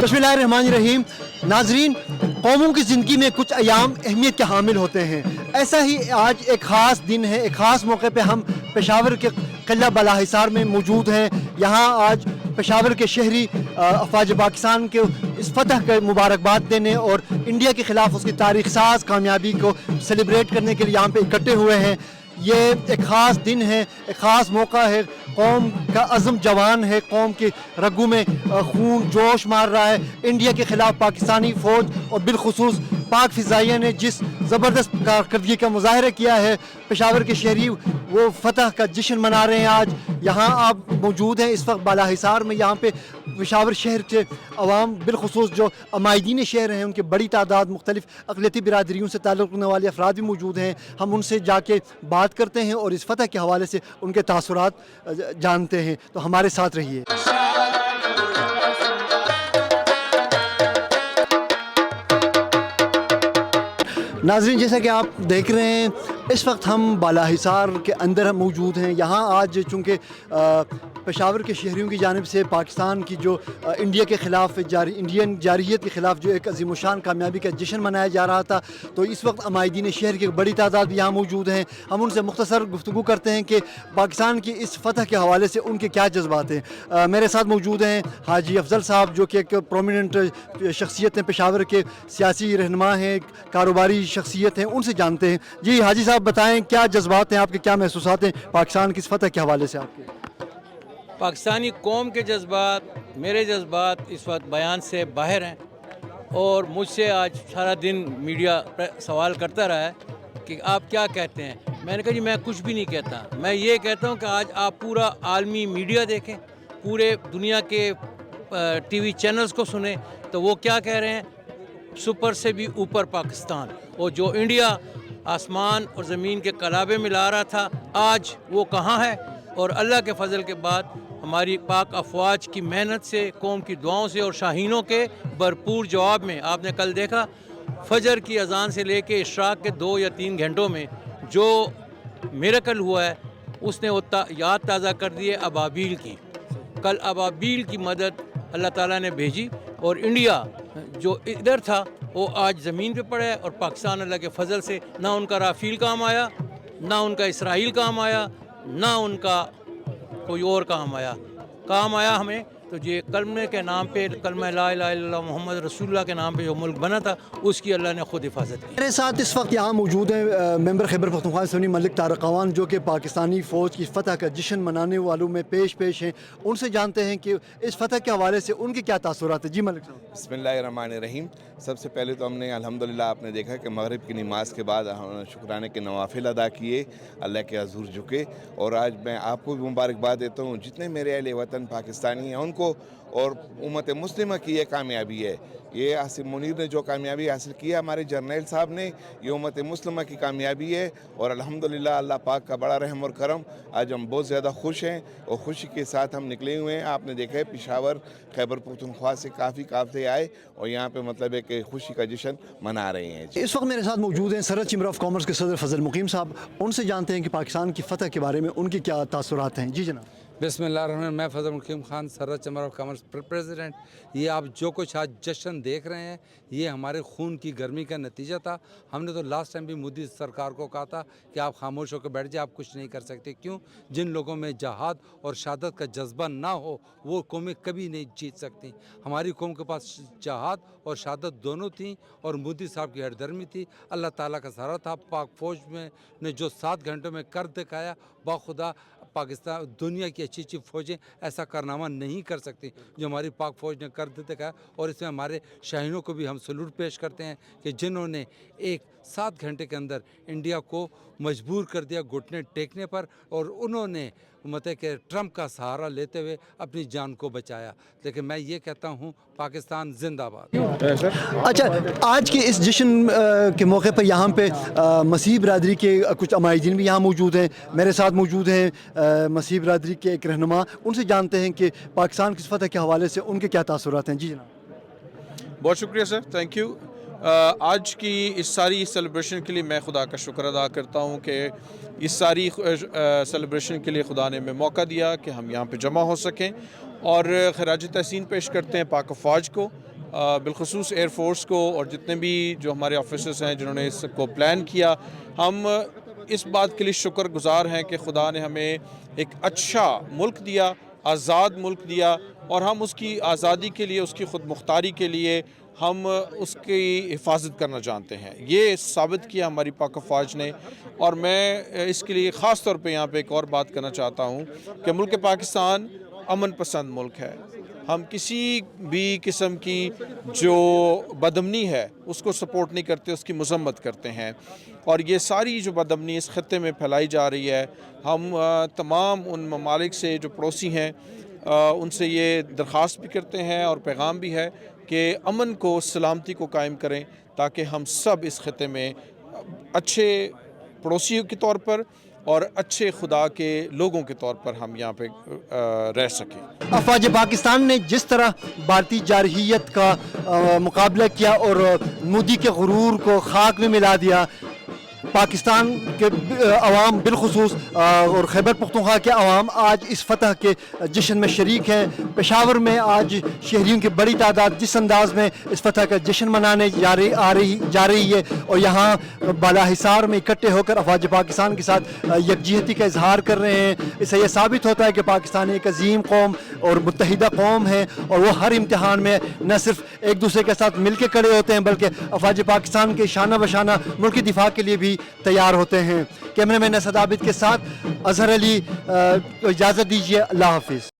बिस्मिल्लाहिर्रहमानिर्रहीम। नाजरीन, कौमों की ज़िंदगी में कुछ अयाम अहमियत के हामिल होते हैं। ऐसा ही आज एक ख़ास दिन है, एक ख़ास मौके पे हम पेशावर के किला बला हिसार में मौजूद हैं। यहाँ आज पेशावर के शहरी अफवाज पाकिस्तान के इस फतह के मुबारकबाद देने और इंडिया के ख़िलाफ़ उसकी तारीख़ साज कामयाबी को सेलिब्रेट करने के लिए यहाँ पे इकट्ठे हुए हैं। ये एक ख़ास दिन है, एक ख़ास मौका है। कौम का अज़म जवान है, कौम के रगों में खून जोश मार रहा है। इंडिया के ख़िलाफ़ पाकिस्तानी फ़ौज और बिलखुसूस पाक फ़िज़ाइया ने जिस ज़बरदस्त कारकर्दगी का मुज़ाहरा किया है, पेशावर के शहरी वो फतह का जश्न मना रहे हैं। आज यहाँ आप मौजूद हैं इस वक्त बाला हिसार में। यहाँ पे पेशावर शहर के अवाम बिलखुसूस जो अमायदीन शहर हैं, उनकी बड़ी तादाद मुख्तलिफ़ अक़लियती बिरादरियों से ताल्लुक़ रखने वाले अफराद भी मौजूद हैं। हम उनसे जाके बात करते हैं और इस फतह के हवाले से उनके तासुरात जानते हैं। तो हमारे साथ रहिए। नाज़रीन, जैसा कि आप देख रहे हैं, इस वक्त हम बाला हिसार के अंदर मौजूद हैं। यहाँ आज चूँकि पेशावर के शहरियों की जानिब से पाकिस्तान की जो इंडिया के ख़िलाफ़ इंडियन जारहियत के ख़िलाफ़ जो एक अज़ीम शान कामयाबी का जश्न मनाया जा रहा था, तो इस वक्त अमायदीन शहर की बड़ी तादाद भी यहाँ मौजूद हैं। हम उनसे मुख्तसर गुफ्तगू करते हैं कि पाकिस्तान की इस फतह के हवाले से उनके क्या जज्बात हैं। मेरे साथ मौजूद हैं हाजी अफजल साहब, जो कि एक प्रोमिनेंट शख्सियत हैं, पेशावर के सियासी रहनुमा हैं, कारोबारी शख्सियत हैं। उनसे जानते हैं। जी हाजी साहब, बताएं क्या जज्बात हैं आपके, क्या महसूसात हैं पाकिस्तान की इस फतह के हवाले से आपके? पाकिस्तानी कौम के जज्बात, मेरे जज्बात इस वक्त बयान से बाहर हैं। और मुझसे आज सारा दिन मीडिया सवाल करता रहा है कि आप क्या कहते हैं। मैंने कहा जी मैं कुछ भी नहीं कहता। मैं ये कहता हूँ कि आज आप पूरा आलमी मीडिया देखें, पूरे दुनिया के टीवी चैनल्स को सुने, तो वो क्या कह रहे हैं, सुपर से भी ऊपर पाकिस्तान। और जो इंडिया आसमान और ज़मीन के कलाबे में ला रहा था, आज वो कहाँ है। और अल्लाह के फजल के बाद हमारी पाक अफवाज की मेहनत से, कौम की दुआओं से और शाहीनों के भरपूर जवाब में, आपने कल देखा फजर की अजान से लेके इशराक के 2 या 3 घंटों में जो मिरेकल हुआ है, उसने वो याद ताज़ा कर दी है अबाबील की। कल अबाबील की मदद अल्लाह ताला ने भेजी और इंडिया जो इधर था वो आज ज़मीन पे पड़ा है। और पाकिस्तान अल्लाह के फजल से ना उनका राफील काम आया, ना उनका इसराइल काम आया, ना उनका कोई और काम आया हमें। तो ये कलमे के नाम पे, कलमा ला इलाहा इल्लल्लाह मुहम्मद रसूलुल्लाह के नाम पे जो मुल्क बना था, उसकी अल्लाह ने खुद हिफाजत की। मेरे साथ इस वक्त यहाँ मौजूद हैं मेंबर खैबर पख्तूनख्वा सुन्नी मलिक तारक अवान, जो कि पाकिस्तानी फ़ौज की फ़तह का जश्न मनाने वालों में पेश हैं। उनसे जानते हैं कि इस फ़तह के हवाले से उनके क्या तासुरात हैं। जी मलिक साहब। बिस्मिल्लाहिर्रहमानिर्रहीम। सबसे पहले तो हमने अल्हम्दुलिल्लाह, आपने देखा कि मगरिब की नमाज़ के बाद शुक्राने के नवाफिल अदा किए, अल्लाह के हज़ूर झुके। और आज मैं आपको भी मुबारकबाद देता हूँ, जितने मेरे अहले वतन पाकिस्तानी हैं उनको, और उम्मत मुस्लिमा की ये कामयाबी है। ये आसिम मुनीर ने जो कामयाबी हासिल की है, हमारे जर्नैल साहब ने, ये उम्मत मुस्लिमा की कामयाबी है। और अल्हम्दुलिल्लाह अल्लाह पाक का बड़ा रहम और करम, आज हम बहुत ज़्यादा खुश हैं और खुशी के साथ हम निकले हुए हैं। आपने देखा है पेशावर खैबर पख्तूनख्वा से काफ़ी काफ़िले आए और यहाँ पे मतलब है कि खुशी का जश्न मना रहे हैं। इस वक्त मेरे साथ मौजूद हैं सरहद चैम्बर ऑफ कॉमर्स के सदर फजल मुकीम साहब। उनसे जानते हैं कि पाकिस्तान की फ़तह के बारे में उनके क्या तासुरात हैं। जी जनाब। बिस्मिल्लाहिर्रहमानिर्रहीम। मैं फजल मुकीम खान, सरहद चैम्बर ऑफ कॉमर्स प्रेसिडेंट। ये आप जो कुछ आज जश्न देख रहे हैं, ये हमारे खून की गर्मी का नतीजा था। हमने तो लास्ट टाइम भी मोदी सरकार को कहा था कि आप खामोश होकर बैठ जाए, आप कुछ नहीं कर सकते। क्यों? जिन लोगों में जहाद और शहादत का जज्बा ना हो, वो कौमें कभी नहीं जीत सकती। हमारी कौम के पास जहाद और शहादत दोनों थी और मोदी साहब की हरदर्मी थी, अल्लाह ताला का सहारा था। पाक फ़ौज में ने जो 7 घंटों में कर दिखाया, बाखुदा पाकिस्तान दुनिया की अच्छी अच्छी फ़ौजें ऐसा कारनामा नहीं कर सकती जो हमारी पाक फ़ौज ने कर दिखाया। और इसमें हमारे शाहीनों को भी हम सलूट पेश करते हैं कि जिन्होंने एक 7 घंटे के अंदर इंडिया को मजबूर कर दिया घुटने टेकने पर, और उन्होंने मतलब कि ट्रंप का सहारा लेते हुए अपनी जान को बचाया। लेकिन मैं ये कहता हूँ, पाकिस्तान जिंदाबाद। अच्छा, आज के इस जश्न के मौके पर यहाँ पे मसीह बरादरी के कुछ अमायदीन भी यहाँ मौजूद हैं। मेरे साथ मौजूद हैं मसीह बरादरी के एक रहनुमा। उनसे जानते हैं कि पाकिस्तान की फतह के हवाले से उनके क्या तासुरात हैं। जी जनाब। बहुत शुक्रिया सर, थैंक यू। आज की इस सारी सेलिब्रेशन के लिए मैं खुदा का शुक्र अदा करता हूँ कि इस सारी सेलिब्रेशन के लिए खुदा ने हमें मौका दिया कि हम यहाँ पे जमा हो सकें और खराज तहसीन पेश करते हैं पाक फ़ौज को بالخصوص ایئر فورس کو اور جتنے بھی جو ہمارے آفیسرز ہیں جنہوں نے اس کو پلان کیا. ہم اس بات کے لیے شکر گزار ہیں کہ خدا نے ہمیں ایک اچھا ملک دیا, آزاد ملک دیا, اور ہم اس کی آزادی کے لیے, اس کی خود مختاری کے لیے ہم اس کی حفاظت کرنا جانتے ہیں. یہ ثابت کیا ہماری پاک افواج نے, اور میں اس کے لیے خاص طور پہ یہاں پہ ایک اور بات کرنا چاہتا ہوں کہ ملک پاکستان امن پسند ملک ہے. ہم کسی بھی قسم کی جو بدامنی ہے اس کو سپورٹ نہیں کرتے, اس کی مذمت کرتے ہیں. اور یہ ساری جو بدامنی اس خطے میں پھیلائی جا رہی ہے, ہم تمام ان ممالک سے جو پڑوسی ہیں ان سے یہ درخواست بھی کرتے ہیں اور پیغام بھی ہے کہ امن کو, سلامتی کو قائم کریں, تاکہ ہم سب اس خطے میں اچھے پڑوسیوں کے طور پر اور اچھے خدا کے لوگوں کے طور پر ہم یہاں پہ رہ سکیں. افواج پاکستان نے جس طرح بھارتی جارحیت کا مقابلہ کیا اور مودی کے غرور کو خاک میں ملا دیا, پاکستان کے عوام بالخصوص اور خیبر پختونخوا کے عوام آج اس فتح کے جشن میں شریک ہیں. پشاور میں آج شہریوں کی بڑی تعداد جس انداز میں اس فتح کا جشن منانے جا رہی ہے, اور یہاں بالا حصار میں اکٹھے ہو کر افواج پاکستان کے ساتھ یکجہتی کا اظہار کر رہے ہیں. اس سے یہ ثابت ہوتا ہے کہ پاکستان ایک عظیم قوم اور متحدہ قوم ہے, اور وہ ہر امتحان میں نہ صرف ایک دوسرے کے ساتھ مل کے کھڑے ہوتے ہیں بلکہ افواج پاکستان کے شانہ بشانہ ملکی دفاع کے لیے بھی تیار ہوتے ہیں. کیمرہ مین اسد عابد کے ساتھ اظہر علی, اجازت دیجیے, اللہ حافظ.